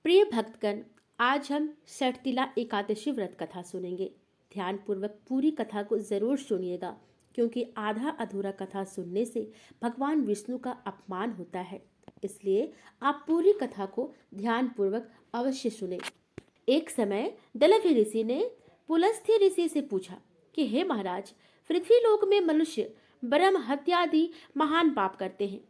प्रिय भक्तगण, आज हम षटतिला एकादशी व्रत कथा सुनेंगे। ध्यानपूर्वक पूरी कथा को जरूर सुनिएगा, क्योंकि आधा अधूरा कथा सुनने से भगवान विष्णु का अपमान होता है। इसलिए आप पूरी कथा को ध्यानपूर्वक अवश्य सुने। एक समय दलवी ऋषि ने पुलस्त्य ऋषि से पूछा कि हे महाराज, पृथ्वीलोक में मनुष्य ब्रह्म हत्या आदि महान पाप करते हैं।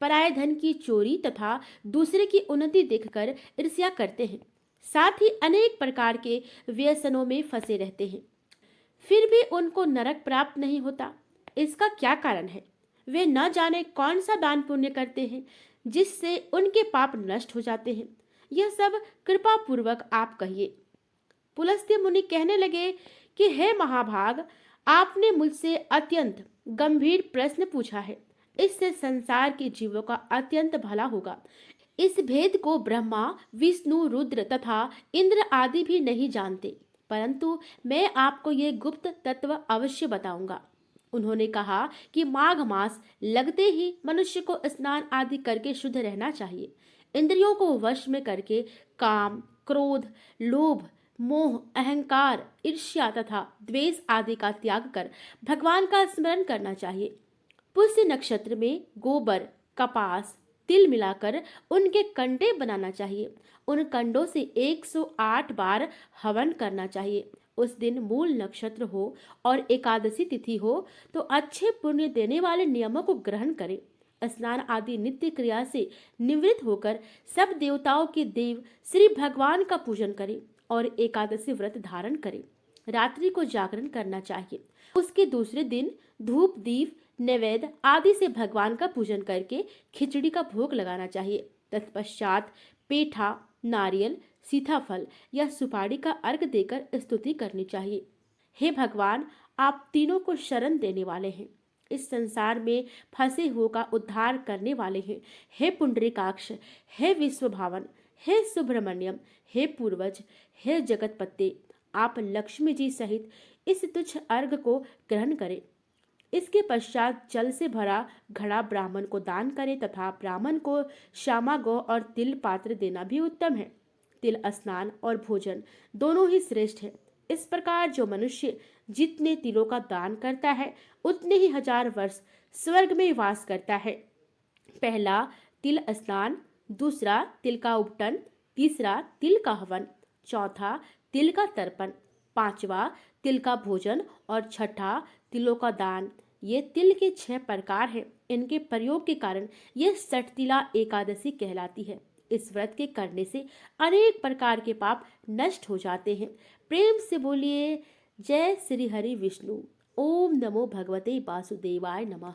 पराये धन की चोरी तथा दूसरे की उन्नति देखकर ईर्ष्या करते हैं। साथ ही अनेक प्रकार के व्यसनों में फंसे रहते हैं, फिर भी उनको नरक प्राप्त नहीं होता। इसका क्या कारण है? वे न जाने कौन सा दान पुण्य करते हैं जिससे उनके पाप नष्ट हो जाते हैं। यह सब कृपा पूर्वक आप कहिए। पुलस्त्य मुनि कहने लगे कि हे महाभाग, आपने मुझसे अत्यंत गंभीर प्रश्न पूछा है। इससे संसार के जीवों का अत्यंत भला होगा। इस भेद को ब्रह्मा, विष्णु, रुद्र तथा इंद्र आदि भी नहीं जानते, परंतु मैं आपको ये गुप्त तत्व अवश्य बताऊंगा। उन्होंने कहा कि माघ मास लगते ही मनुष्य को स्नान आदि करके शुद्ध रहना चाहिए। इंद्रियों को वश में करके काम, क्रोध, लोभ, मोह, अहंकार, ईर्ष्या तथा द्वेष आदि का त्याग कर भगवान का स्मरण करना चाहिए। पुष्य नक्षत्र में गोबर, कपास, तिल मिलाकर उनके कंडे बनाना चाहिए। उन कंडों से 108 बार हवन करना चाहिए। उस दिन मूल नक्षत्र हो और एकादशी तिथि हो तो अच्छे पुण्य देने वाले नियमों को ग्रहण करें। स्नान आदि नित्य क्रिया से निवृत्त होकर सब देवताओं के देव श्री भगवान का पूजन करें और एकादशी व्रत धारण करें। रात्रि को जागरण करना चाहिए। उसके दूसरे दिन धूप, दीप, नैवेद्य आदि से भगवान का पूजन करके खिचड़ी का भोग लगाना चाहिए। तत्पश्चात पेठा, नारियल, सीताफल या सुपारी का अर्घ देकर स्तुति करनी चाहिए। हे भगवान, आप तीनों को शरण देने वाले हैं, इस संसार में फंसे हुओं का उद्धार करने वाले हैं। हे पुंडरीकाक्ष, हे विश्वभावन, हे सुब्रमण्यम, हे पूर्वज, हे जगतपते, आप लक्ष्मी जी सहित इस तुच्छ अर्घ को ग्रहण करें। इसके पश्चात जल से भरा घड़ा ब्राह्मण को दान करें तथा ब्राह्मण को श्यामा गौ और तिल पात्र देना भी उत्तम है। तिल स्नान और भोजन दोनों ही श्रेष्ठ है। इस प्रकार जो मनुष्य जितने तिलों का दान करता है उतने ही 1000 वर्ष स्वर्ग में वास करता है। पहला तिल स्नान, दूसरा तिल का उपटन, तीसरा तिल का हवन, चौथा तिल का तर्पण, पांचवा तिल का भोजन और छठा तिलों का दान। ये तिल के 6 प्रकार हैं। इनके प्रयोग के कारण यह षटतिला एकादशी कहलाती है। इस व्रत के करने से अनेक प्रकार के पाप नष्ट हो जाते हैं। प्रेम से बोलिए जय श्री हरि विष्णु। ओम नमो भगवते वासुदेवाय नमः।